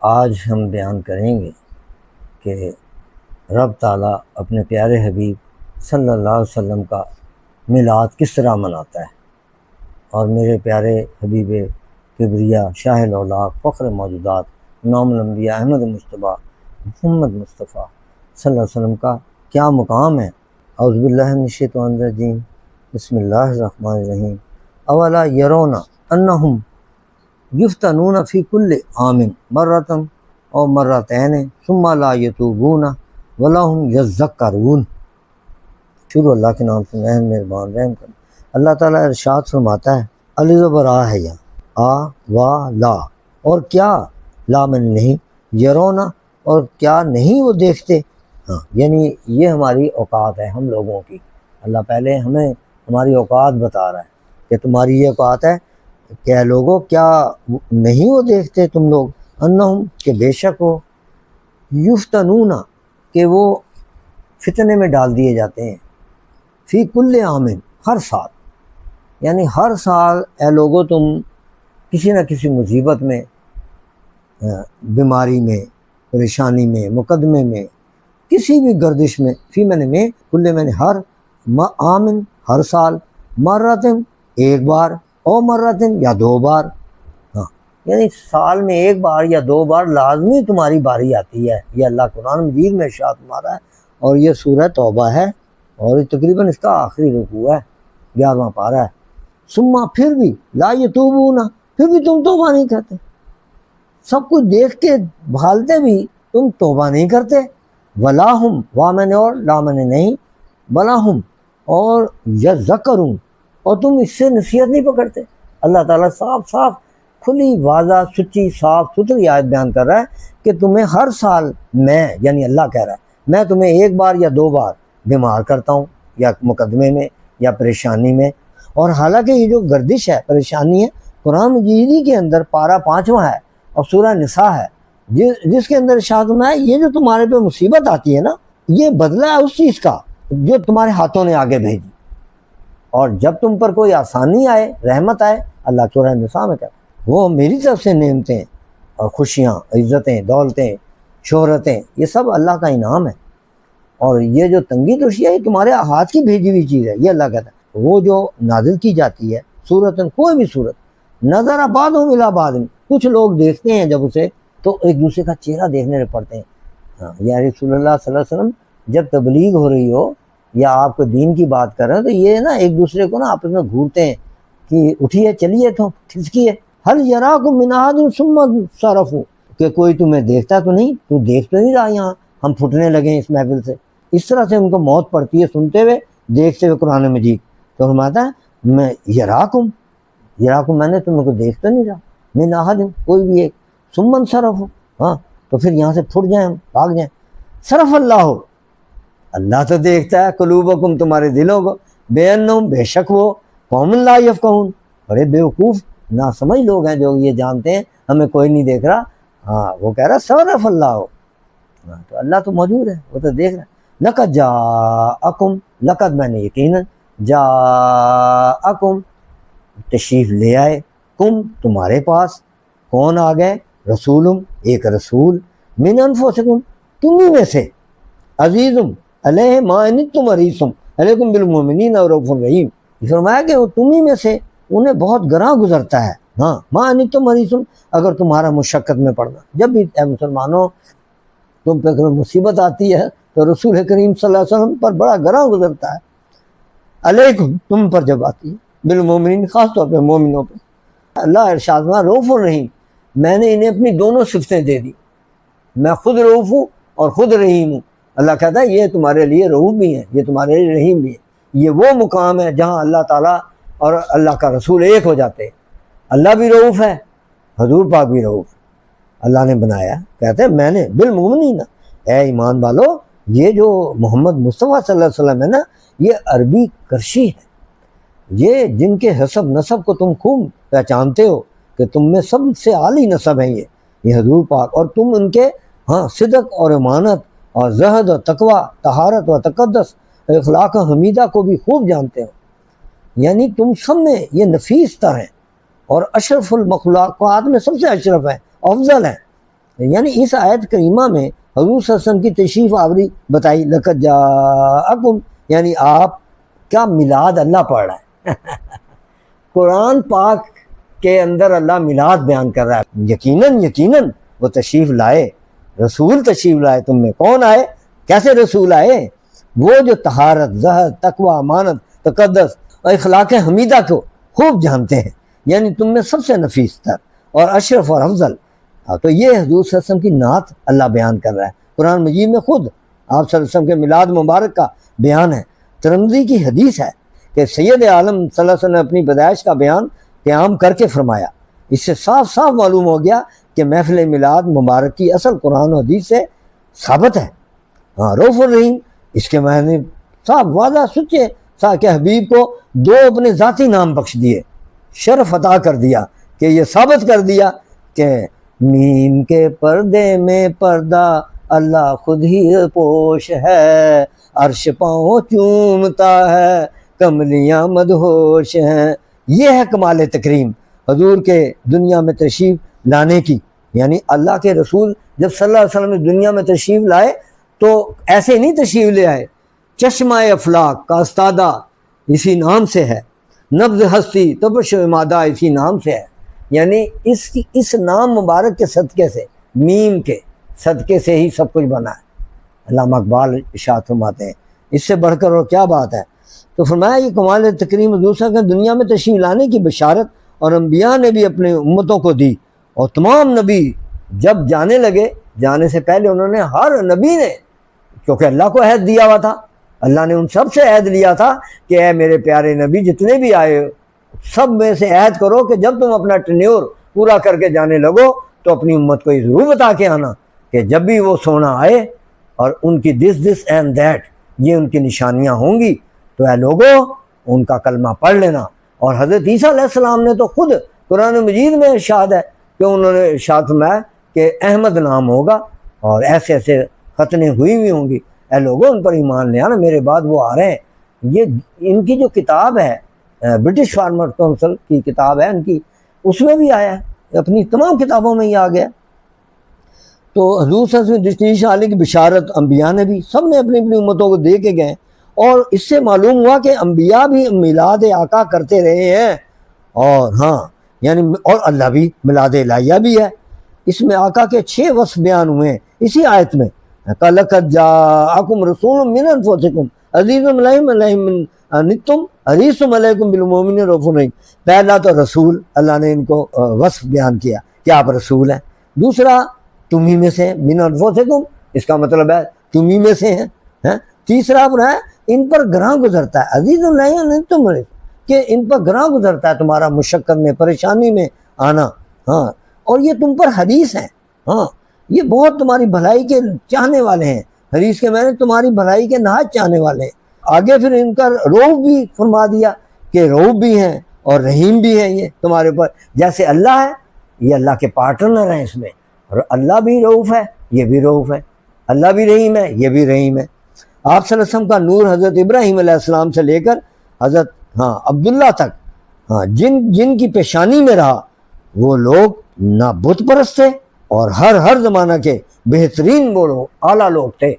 आज हम बयान करेंगे कि रब ताला अपने प्यारे हबीब सल्लल्लाहु अलैहि वसल्लम का मिलाद किस तरह मनाता है। और मेरे प्यारे हबीब किबरिया शाह औलाद फ़ख्र मौजूदात इमामुल अंबिया अहमद मुस्तफ़ा मोहम्मद मुस्तफ़ा सल्लल्लाहु अलैहि वसल्लम का क्या मुकाम है। औज़ु बिल्लाहि मिनश शैतानिर रजीम, बिस्मिल्लाहिर रहमानिर रहीम। अवला यरौना अन्नहुम युफ्तनून फ़ी कुल्लि आमिन मर्रतन और मर्रतैन सुम्मा ला यतूबूना वला हुम यज़्ज़क्करून। शुरू अल्लाह के नाम से मेहरबान रहम कर। अल्लाह ताला इरशाद फरमाता है, अलिज़बरा है यहाँ आ वा ला, और क्या ला मन नहीं, यरोना और क्या नहीं वो देखते। हाँ, यानी ये हमारी औकात है हम लोगों की। अल्लाह पहले हमें हमारी औकात बता रहा है कि तुम्हारी ये औकात है, क्या लोगों क्या नहीं वो देखते तुम लोग, अन्नहुम के बेशक हो, युफ्तनूना के वो फितने में डाल दिए जाते हैं, फ़ी कुल्ले आमिन हर साल, यानी हर साल ए लोगों तुम किसी न किसी मुसीबत में, बीमारी में, परेशानी में, मुकदमे में, किसी भी गर्दिश में, फ़ी मैंने में कुल्ले मैंने हर, आमिन हर साल, मर्रतन एक बार, और मर्रतन या दो बार। हाँ, यानी साल में एक बार या दो बार लाजमी तुम्हारी बारी आती है। ये अल्लाह कुरान मजीद में इरशाद फरमा है और ये सूरह तौबा है और तकरीबन इसका आखिरी रुकू है, 11वां पारा है। सुम्मा फिर भी ला यतूबूना, फिर भी तुम तौबा नहीं करते। सब कुछ देख के भालते भी तुम तौबा नहीं करते। वलाहुम वाह मैंने और ला मैंने नहीं, वलाहुम और यज़्ज़क्करून और तुम इससे नसीहत नहीं पकड़ते। अल्लाह ताला साफ साफ खुली वाज़ा सच्ची साफ सुथरी आयत बयान कर रहा है कि तुम्हें हर साल मैं, यानी अल्लाह कह रहा है, मैं तुम्हें एक बार या दो बार बीमार करता हूँ या मुकदमे में या परेशानी में। और हालांकि ये जो गर्दिश है, परेशानी है, कुरान मजीद के अंदर पारा 5वां है और सूरह निसा है जिसके अंदर इरशाद है, ये जो तुम्हारे पे मुसीबत आती है ना, ये बदला है उस चीज़ का जो तुम्हारे हाथों ने आगे भेजी। और जब तुम पर कोई आसानी आए, रहमत आए, अल्लाह सूरह निसा में कहता है वो मेरी तरफ से नेमतें और खुशियाँ, इज़्ज़तें, दौलतें, शोहरतें, ये सब अल्लाह का इनाम है। और ये जो तंगी दोशी है ये तुम्हारे हाथ की भेजी हुई चीज़ है। ये अल्लाह कहता है वो जो नाजिल की जाती है सूरतन, कोई भी सूरत, नज़र आबाद हो मिला बाद में, कुछ लोग देखते हैं जब उसे तो एक दूसरे का चेहरा देखने पड़ते हैं। हाँ, या रसूलुल्लाह सल्लल्लाहु अलैहि वसल्लम जब तबलीग हो रही हो या आपको दीन की बात कर रहे हो तो ये ना एक दूसरे को ना आपस में घूरते हैं कि उठिए चलिए तो खिसकिए, हल यराकुम मिन अहदिन सुम्मा सरफू, कि कोई तुम्हें देखता तो नहीं, तू देख तो नहीं रहा यहाँ हम फुटने लगे इस महफिल से। इस तरह से उनको मौत पड़ती है सुनते हुए देखते हुए कुरान मजीद। तो फरमाता है मैं यराकुम, यराकुम मैंने तुमको देख तो नहीं रहा, मिन अहदिन कोई भी एक, सुम्मन सरफ हो, हाँ तो फिर यहाँ से फुट जाए हम, भाग जाए। सरफ अल्लाह हो, अल्लाह तो देखता है कुलूबकुम तुम्हारे दिलों को, बेअन्नहुम बेशक वो कौमुन ला यफ़क़हून बड़े बेवकूफ़ ना समझ लोग हैं जो ये जानते हैं हमें कोई नहीं देख रहा। हाँ, वो कह रहा सरफ अल्लाह हो, हाँ तो अल्लाह तो मौजूद है, वो तो देख रहा है। लक़द जाअकुम, लक़द मैंने यकीनन, जाअकुम तशरीफ़ ले आए, कुम तुम्हारे पास, कौन आ गए, रसूलुम एक रसूल, मिन अनफुसिकुम तुम्ही में से, अजीज़ुम अलैहि मा अनित्तुम हरीसुम अलैकुम बिल मुमिनीना रऊफ़ुर रहीम। फरमाया कि वो तुम्ही में से उन्हें बहुत गरां गुजरता है। हाँ, मा अनित्तुम हरीसुम, अगर तुम्हारा मुशक्क़त में पड़ना, जब भी मुसलमानों तुम पे कोई मुसीबत आती है तो रसूल करीम सल्लल्लाहु अलैहि वसल्लम पर बड़ा गरां गुजरता है। अलैकुम तुम पर जब आती है, बिल मोमिनीन खास तौर पे मोमिनों पे। अल्लाह इरशाद में रऊफ़ुर रहीम, मैंने इन्हें अपनी दोनों सिफतें दे दी, मैं खुद रऊफ़ हूँ और खुद रहीम हूँ। अल्लाह कहता है ये तुम्हारे लिए रऊफ़ भी है, ये तुम्हारे लिए रहीम भी है। ये वो मुकाम है जहाँ अल्लाह ताला और अल्लाह का रसूल एक हो जाते हैं। अल्लाह भी रऊफ़ है, हजूर पाक भी रऊफ़, अल्लाह ने बनाया। कहते हैं मैंने बिल मुमिनीन, ए ईमान वालो, ये जो मोहम्मद मुस्तफ़ा सल्लल्लाहु अलैहि वसल्लम है ना, ये अरबी करशी है, ये जिनके हसब नसब को तुम खूब पहचानते हो कि तुम में सबसे आली नसब है ये हजूर पाक, और तुम उनके हाँ सिदक और इमानत और जहद और तकवा, तहारत व तकद्दस, अखलाक हमीदा को भी खूब जानते हो। यानी तुम सब में ये नफीस तर हैं और अशरफुल मखलूक़ात में सबसे अशरफ है, अफजल है। यानी इस आयत करीमा में हुजूर सल्लल्लाहु अलैहि वसल्लम की तशरीफ़ आवरी बताई, लक़द जाअकुम, यानी आप क्या मिलाद अल्लाह पढ़ रहा है कुरान पाक के अंदर अल्लाह मिलाद बयान कर रहा है। यकीनन यकीनन वो तशरीफ़ लाए, रसूल तशरीफ़ लाए तुम में। कौन आए, कैसे रसूल आए? वो जो तहारत, ज़हर, तकवा, अमानत, तक़द्दुस और इखलाक़ हमीदा को खूब जानते हैं, यानी तुम में सबसे नफीस तर और अशरफ और अफजल। तो ये हज़ूर सल्लल्लाहु अलैहि वसल्लम की नात अल्लाह बयान कर रहा है कुरान मजीद में। खुद आप सल्लल्लाहु अलैहि वसल्लम के मिलाद मुबारक का बयान है। तिरमिज़ी की हदीस है कि सैयद आलम सल्लल्लाहु अलैहि वसल्लम ने अपनी पैदाइश का बयान क़याम करके फरमाया। इससे साफ साफ मालूम हो गया कि महफिल मिलाद मुबारक की असल कुरान और हदीस से साबित है। हाँ, रऊफ़ुर रहीम, इसके मायने साफ वादा सच्चे सा कि हबीब को दो अपने ज़ाती नाम बख्श दिए, शर्फ अता कर दिया कि ये साबित कर दिया कि मीम के पर्दे में पर्दा अल्लाह खुद ही पोश है, अर्श पाँव चूमता है, कमलियाँ मदहोश हैं। ये है कमाल तकरीम हजूर के दुनिया में तशरीफ़ लाने की। यानी अल्लाह के रसूल जब सल्लल्लाहु अलैहि वसल्लम दुनिया में तशरीफ़ लाए तो ऐसे नहीं तशरीफ़ ले आए। चश्मा अफलाक का अस्तादा इसी नाम से है, नब्ज़ हस्ती तबश मादा इसी नाम से है। यानी इस नाम मुबारक के सदक़े से, मीम के सदक़े से ही सब कुछ बना है। अल्लामा इक़बाल इरशाद फरमाते हैं, इससे बढ़कर और क्या बात है। तो फरमाया ये कमाल तकरीम दूसरा के दुनिया में तशरीफ़ लाने की बशारत और अम्बिया ने भी अपने उम्मतों को दी। और तमाम नबी जब जाने लगे, जाने से पहले उन्होंने हर नबी ने, क्योंकि अल्लाह को अहद दिया हुआ था, अल्लाह ने उन सब से अहद लिया था कि ऐ मेरे प्यारे नबी जितने भी आए सब में से अहद करो कि जब तुम अपना टेन्योर पूरा करके जाने लगो तो अपनी उम्मत को ये ज़रूर बता के आना कि जब भी वो सोना आए और उनकी दिस एंड दैट ये उनकी निशानियाँ होंगी तो ऐ लोगो उनका कलमा पढ़ लेना। और हज़रत ईसा अलैहिस्सलाम ने तो खुद कुरान मजीद में इरशाद है कि उन्होंने इरशाद फरमाया कि अहमद नाम होगा और ऐसे ऐसे खतने हुई भी होंगी, ऐ लोगों उन पर ईमान ले आना, मेरे बाद वो आ रहे हैं। ये इनकी जो किताब है ब्रिटिश फार्मर काउंसिल की किताब है इनकी, उसमें भी आया है, अपनी तमाम किताबों में ही आ गया। तो हज़ूर सल्लल्लाहु अलैहि वसल्लम तशरीफ़ आने की बिशारत अम्बिया ने भी, सब ने अपनी अपनी उम्मतों को दे के गए। और इससे मालूम हुआ कि अम्बिया भी मिलाद आका करते रहे हैं। और हाँ, यानी और अल्लाह भी मिलाद इलाहिया भी है। इसमें आका के 6 वस्फ़ बयान हुए हैं इसी आयत में। लक़द जाअकुम रसूलुम मिन अनफुसिकुम अज़ीज़ुन अलैहि अनित्तुम हरीसुम अलैकुम बिल मुमिनीन रऊफ़ुर रहीम। पहला तो रसूल, अल्लाह ने इनको वस्फ़ बयान किया कि आप रसूल हैं। दूसरा तुम्ही में से, मिन अनफुसिकुम, इसका मतलब है तुम्ही में से हैं। तीसरा अपना है इन पर ग्राह गुजरता है, अज़ीज़ुन अलैहि अनित्तुम, कि इन पर ग्राह गुजरता है तुम्हारा मुशक्क़त में, परेशानी में आना। हाँ, और ये तुम पर हरीस हैं। हाँ, ये बहुत तुम्हारी भलाई के चाहने वाले हैं। हरीस के मैंने तुम्हारी भलाई के नहायत चाहने वाले हैं। आगे फिर इनका रऊफ़ भी फरमा दिया कि रऊफ़ भी हैं और रहीम भी हैं। ये तुम्हारे ऊपर जैसे अल्लाह है, ये अल्लाह के पार्टनर हैं इसमें। और अल्लाह भी रऊफ़ है, ये भी रऊफ़ है। अल्लाह भी रहीम है, ये भी रहीम है। आप सल्लल्लाहु अलैहि वसल्लम का नूर हज़रत इब्राहीम अलैहिस्सलाम से लेकर हज़रत अब्दुल्ला तक, जिनकी पेशानी में रहा, वो लोग ना बुत परस्त थे और हर ज़माना के बेहतरीन वो लोग, आला लोग थे।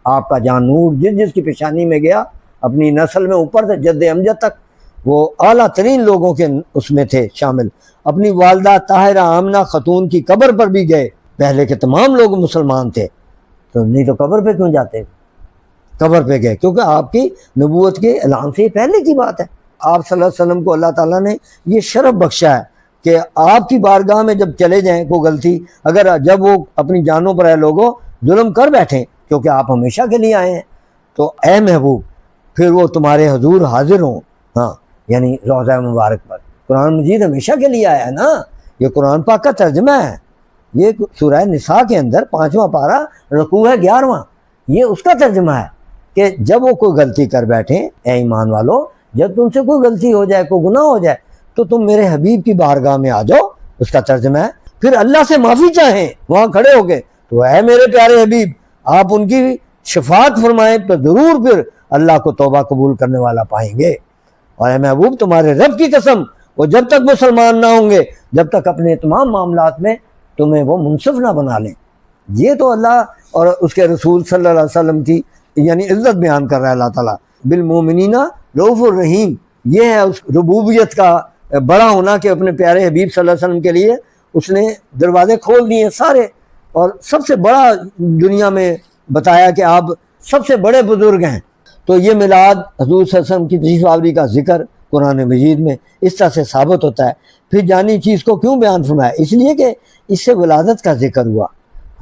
आपका जहाँ नूर जिसकी पेशानी में गया, अपनी नस्ल में ऊपर से जद्द अमजद तक वो आला तरीन लोगों के उसमें थे शामिल। अपनी वालदा ताहिरा आमना खतून की कब्र पर भी गए। पहले के तमाम लोग मुसलमान थे, तो नहीं तो कब्र पे क्यों जाते? कब्र पे गए क्योंकि आपकी नबूवत के ऐलान से पहले की बात है। आप सल्लल्लाहु अलैहि वसल्लम को अल्लाह ताला ने ये शरफ बख्शा है कि आपकी बारगाह में जब चले जाएं कोई गलती, अगर जब वो अपनी जानों पर है लोगों जुल्म कर बैठें, क्योंकि आप हमेशा के लिए आए हैं, तो ए महबूब फिर वो तुम्हारे हजूर हाजिर हों। हाँ, यानी रोज़ा मुबारक पर कुरान मजीद हमेशा के लिए आया है ना। ये कुरान पाक का तर्जमा है। ये सूरह निसा के अंदर 5वां पारा रकू है 11वां, ये उसका तर्जमा है कि जब वो कोई गलती कर बैठे, ए ईमान वालों, जब तुमसे कोई गलती हो जाए, कोई गुनाह हो जाए, तो तुम मेरे हबीब की बारगाह में आ जाओ। उसका तर्जमा है फिर अल्लाह से माफ़ी चाहें वहाँ खड़े हो गए, तो है मेरे प्यारे हबीब आप उनकी शफात फरमाएं तो ज़रूर फिर अल्लाह को तौबा कबूल करने वाला पाएंगे। और महबूब तुम्हारे रब की कसम, वो जब तक मुसलमान ना होंगे, जब तक अपने तमाम मामलात में तुम्हें वो मुनसिफ ना बना लें, ये तो अल्लाह और उसके रसूल सल्लल्लाहु अलैहि वसल्लम की यानी इज्जत बयान कर रहा है अल्लाह ताला। बिल मोमिनीना रऊफुर रहीम, ये है उस रुबूबियत का बड़ा होना कि अपने प्यारे हबीब सल्लल्लाहु अलैहि वसल्लम के लिए उसने दरवाजे खोल दिए सारे, और सबसे बड़ा दुनिया में बताया कि आप सबसे बड़े बुजुर्ग हैं। तो ये मिलाद हज़ूर सल्लल्लाहु अलैहि वसल्लम की तशरीफ़ आवरी का जिक्र कुरान मजीद में इस तरह से साबित होता है। फिर जानी चीज़ को क्यों बयान फरमाया, इसलिए कि इससे विलादत का जिक्र हुआ।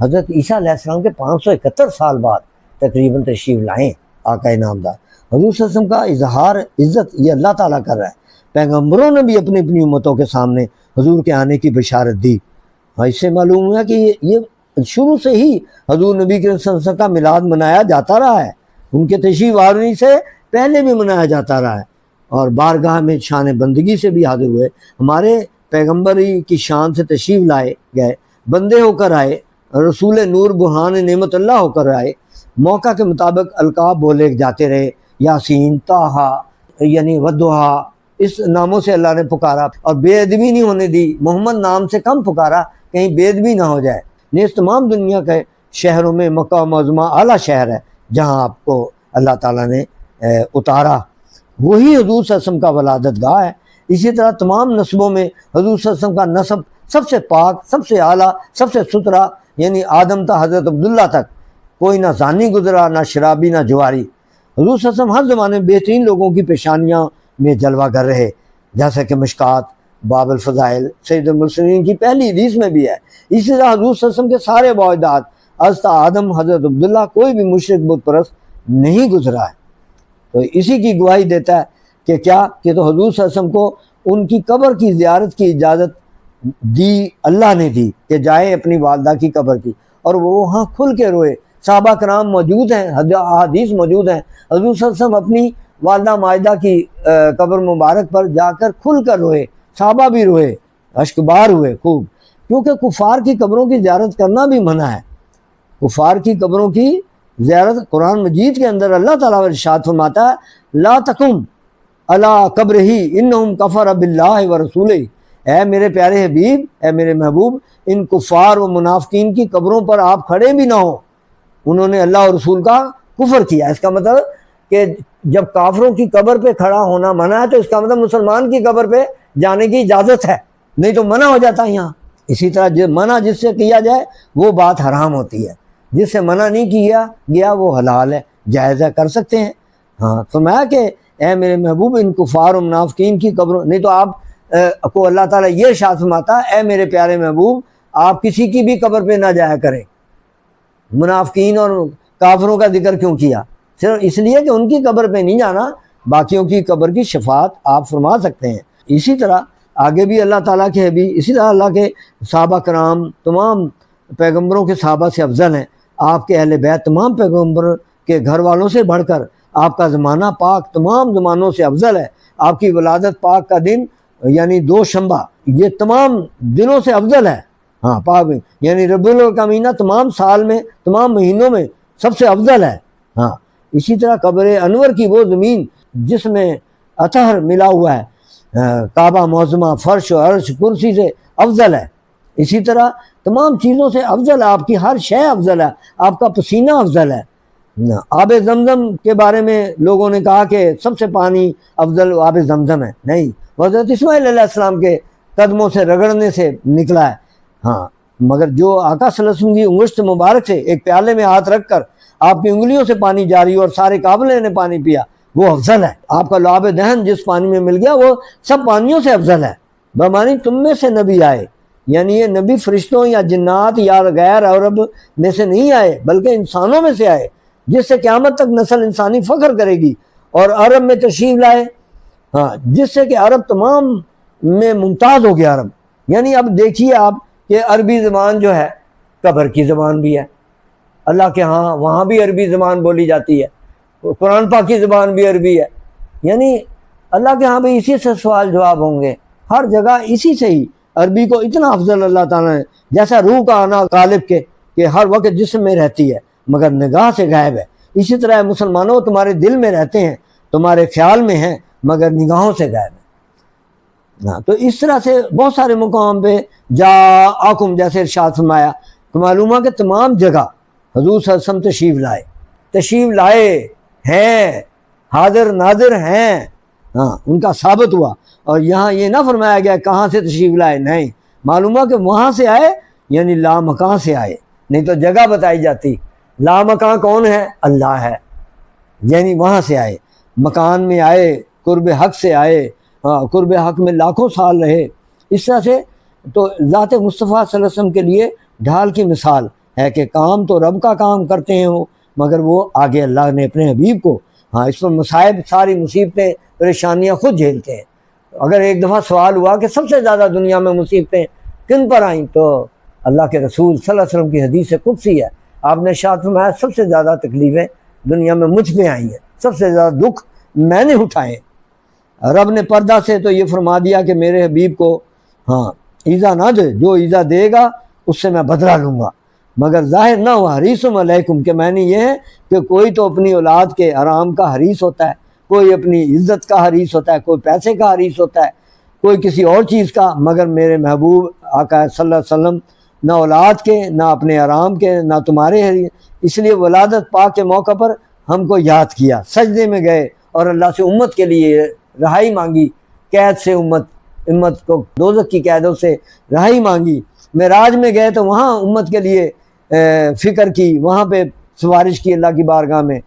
हज़रत ईसा अलैहिस्सलाम के 571 साल बाद तकरीबन तशरीफ़ लाएँ आका इनामदार। हज़ूर सल्लल्लाहु अलैहि वसल्लम का इजहार इज़्ज़त ये अल्लाह ताला कर रहा है। पैगम्बरों ने भी अपनी अपनी उम्मतों के सामने हजूर के आने की बशारत दी। हाँ, इससे मालूम हुआ कि ये शुरू से ही हजूर नबी के सल्लल्लाहु अलैहि वसल्लम का मिलाद मनाया जाता रहा है, उनके तशरीफ़ आवरी से पहले भी मनाया जाता रहा है, और बारगाह में शान बंदगी से भी हाजिर हुए। हमारे पैगम्बरी की शान से तशरीफ़ लाए गए, बंदे होकर आए, रसूल नूर बुरहान नेमत अल्लाह होकर आए, मौका के मुताबिक अलकाब बोले जाते रहे, यासीन, ताहा यानी वद्दुहा, इस नामों से अल्लाह ने पुकारा और बेअदबी नहीं होने दी। मोहम्मद नाम से कम पुकारा, कहीं बेअदबी ना हो जाए। नेज़ तमाम दुनिया के शहरों में मक्का मौज़मा आला शहर है जहाँ आपको अल्लाह ताला ने उतारा, वही हजूर सल्लल्लाहु अलैहि वसल्लम का वलादत गाह है। इसी तरह तमाम नस्बों में हजूर सल्लल्लाहु अलैहि वसल्लम का नस्ब सबसे पाक, सबसे आला, सबसे सुथरा, यानी आदम था हज़रत अब्दुल्ला तक कोई ना जानी गुजरा, ना शराबी, ना जुआरी। हजूर सल्लल्लाहु अलैहि वसल्लम हर ज़माने में बेहतरीन लोगों की पेशानियाँ में जलवा कर रहे, जैसे कि मिशकात, बाबुल फ़ज़ाइल, सैयदुल मुरसलीन की पहली हदीस में भी है। इसी तरह हजूर सल्लल्लाहु अलैहि वसल्लम के सारे वालिदात हज़रत आदम, हज़रत अब्दुल्ला, कोई भी मुशरिक बुत परस्त नहीं गुजरा है। तो इसी की गवाही देता है कि क्या कि तो हजूर सल्लल्लाहु अलैहि वसल्लम को उनकी कब्र की ज़ियारत की इजाज़त दी, अल्लाह ने दी कि जाए अपनी वालदा की कब्र की, और वो वहाँ खुल के रोए। सहाबा कराम मौजूद हैं, हदीस मौजूद हैं, हजूर सल्लल्लाहु अलैहि वसल्लम अपनी वालदा मायदा की कब्र मुबारक पर जाकर खुल कर रोए, सहाबा भी रोए, अश्कबार हुए खूब, क्योंकि कुफार की कब्रों की ज़ियारत करना भी मना है। कुफार की कब्रों की ज़ियारत कुरान मजीद के अंदर अल्लाह ताला इरशाद फरमाता है, ला तकुम अला कब्रिही इन्नहुम कफर बिल्लाहि व रसूलिही, ऐ मेरे प्यारे हबीब, ऐ मेरे महबूब, इन कुफार व मुनाफिकीन की कब्रों पर आप खड़े भी ना हो, उन्होंने अल्लाह और रसूल का कुफर किया। इसका मतलब कि जब काफरों की कब्र पे खड़ा होना मना है तो इसका मतलब मुसलमान की कब्र पे जाने की इजाज़त है, नहीं तो मना हो जाता है यहाँ। इसी तरह मना जिससे किया जाए वो बात हराम होती है, जिससे मना नहीं किया गया वो हलाल है, जायज़ है, कर सकते हैं। हाँ, तो मैं कि ए मेरे महबूब, इन कुफार और मुनाफिकीन की कब्रों, नहीं तो आप को अल्लाह ताला ये इरशाद फरमाता है, ए मेरे प्यारे महबूब, आप किसी की भी कब्र पे ना जाया करें। मुनाफिकीन और काफरों का जिक्र क्यों किया? सिर्फ इसलिए कि उनकी कब्र पे नहीं जाना, बाकियों की कब्र की शफात आप फरमा सकते हैं। इसी तरह आगे भी अल्लाह ताला के हबीब, इसी तरह अल्लाह के सहाबा कराम तमाम पैगम्बरों के सहाबा से अफजल हैं, आपके अहले बैत तमाम पैगम्बर के घर वालों से बढ़कर आपका ज़माना पाक तमाम ज़मानों से अफजल है। आपकी वलादत पाक का दिन यानी 2 शंबा, ये तमाम दिनों से अफजल है। हाँ, पाक यानी रबीउल अव्वल का महीना तमाम साल में, तमाम महीनों में सबसे अफजल है। हाँ, इसी तरह कब्र अनवर की वो ज़मीन जिसमें अतहर मिला हुआ है, काबा मौज़मा, फ़र्श और अर्श कुर्सी से अफजल है। इसी तरह तमाम चीज़ों से अफजल है, आपकी हर शय अफजल है, आपका पसीना अफजल है। आब ज़मज़म के बारे में लोगों ने कहा कि सबसे पानी अफजल आब ज़मज़म है, नहीं, हज़रत इस्माइल अलैहिस्सलाम के कदमों से रगड़ने से निकला है। हाँ, मगर जो आका सल्लल्लाहु अलैहि वसल्लम की उंगलियों से मुबारक से एक प्याले में हाथ रख कर आपकी उंगलियों से पानी जारी और सारे काबिले ने पानी पिया, वो अफजल है। आपका लाब दहन जिस पानी में मिल गया वो सब पानियों से अफजल है। बमानी तुम में से नबी आए, यानी ये नबी फरिश्तों या जिन्नात या गैर अरब में से नहीं आए, बल्कि इंसानों में से आए, जिससे क़यामत तक नस्ल इंसानी फ़ख्र करेगी और अरब में तशरीफ़ लाए। हाँ, जिससे कि अरब तमाम में मुमताज़ हो गया अरब। यानी अब देखिए आप कि अरबी ज़बान जो है कब्र की ज़बान भी है, अल्लाह के यहाँ वहाँ भी अरबी ज़बान बोली जाती है, कुरान पाक की ज़बान भी अरबी है। यानी अल्लाह के यहाँ भी इसी से सवाल जवाब होंगे, हर जगह इसी से ही। अरबी को इतना अफजल अल्लाह ताला ने, जैसा रूह का आना गालिब के कि हर वक्त जिस्म में रहती है मगर निगाह से गायब है, इसी तरह मुसलमानों तुम्हारे दिल में रहते हैं, तुम्हारे ख्याल में हैं मगर निगाहों से गायब है। हाँ, तो इस तरह से बहुत सारे मुकाम पे जा आकुम, जैसे इरशाद फरमाया तो मालूम है कि तमाम जगह हजूर सल्लल्लाहु अलैहि वसल्लम तशरीफ लाए हैं, हाजिर नाजिर हैं, हाँ उनका साबित हुआ। और यहाँ ये ना फरमाया गया कहाँ से तशरीफ लाए, नहीं, मालूम है कि वहाँ से आए, यानी लामकां से आए, नहीं तो जगह बताई जाती। लामकां कौन है? अल्लाह है, यानी वहाँ से आए, मकान में आए, कुर्ब हक से आए, हाँ कुर्ब हक में लाखों साल रहे। इस तरह से तो ज़ात मुस्तफ़ा सल्लल्लाहु अलैहि वसल्लम के लिए ढाल की मिसाल है कि काम तो रब का काम करते हैं वो, मगर वो आगे अल्लाह ने अपने हबीब को, हाँ इस पर मसाइब, सारी मुसीबतें परेशानियाँ खुद झेलते हैं। अगर एक दफ़ा सवाल हुआ कि सबसे ज़्यादा दुनिया में मुसीबतें किन पर आईं, तो अल्लाह के रसूल सल्लल्लाहु अलैहि वसल्लम की हदीस से कुदसी है, आपने इरशाद फरमाया सबसे ज़्यादा तकलीफ़ें दुनिया में मुझ पे आई हैं, सबसे ज़्यादा दुख मैंने उठाए। रब ने पर्दा से तो ये फरमा दिया कि मेरे हबीब को हाँ ईज़ा ना दे, जो ईज़ा देगा उससे मैं बदला लूँगा, मगर जाहिर ना हुआ हरीसुम अलैकुम के मैंने ये है कि कोई तो अपनी औलाद के आराम का हरीस होता है, कोई अपनी इज्जत का हरीस होता है, कोई पैसे का हरीस होता है, कोई किसी और चीज़ का, मगर मेरे महबूब आका सल्लल्लाहु अलैहि वसल्लम ना औलाद के, ना अपने आराम के, ना तुम्हारे हरीस। इसलिए वलादत पाक के मौका पर हमको याद किया, सजदे में गए और अल्लाह से उम्मत के लिए रहाई मांगी, कैद से उम्मत को दोज़ख की कैदों से रहाई मांगी। मेराज में गए तो वहाँ उम्मत के लिए फ़िक्र की, वहाँ पे सिफारिश की अल्लाह की बारगाह में,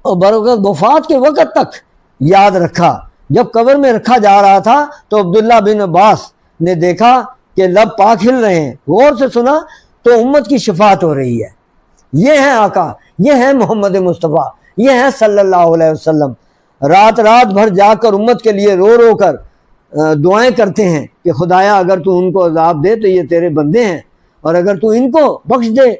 और बरवक़्त वफ़ात के वक़्त तक याद रखा। जब कब्र में रखा जा रहा था तो अब्दुल्ला बिन अब्बास ने देखा कि लब पाक हिल रहे हैं, गौर से सुना तो उम्मत की शफात हो रही है। ये है आका, ये है मोहम्मद मुस्तफ़ा, ये है सल्लल्लाहु अलैहि वसल्लम। रात रात भर जाकर उम्मत के लिए रो रो कर दुआएं करते हैं कि खुदाया अगर तू उनको अजाब दे तो ये तेरे बंदे हैं, और अगर तू इनको बख्श दे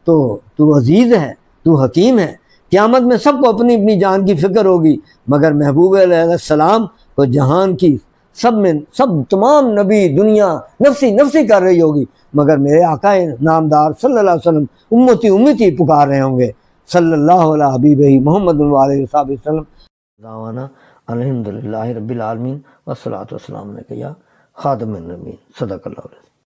तो तू अजीज़ है, तू हकीम है। क़यामत में सबको अपनी अपनी जान की फ़िक्र होगी, मगर महबूब अलैहिस्सलाम को जहान की सब तमाम नबी दुनिया नफसी नफसी कर रही होगी, मगर मेरे आका नामदार सल्लल्लाहु अलैहि वसल्लम उम्मती उम्मती पुकार रहे होंगे। सल्लल्लाहु अला हबीबिही मुहम्मद व आलिहि वसल्लम। दावाना अल्हम्दुलिल्लाहि रब्बिल आलमीन वस्सलातु वस्सलामु अलैका या खातिमुन नबीय्यीन। सदक़ल्लाहु।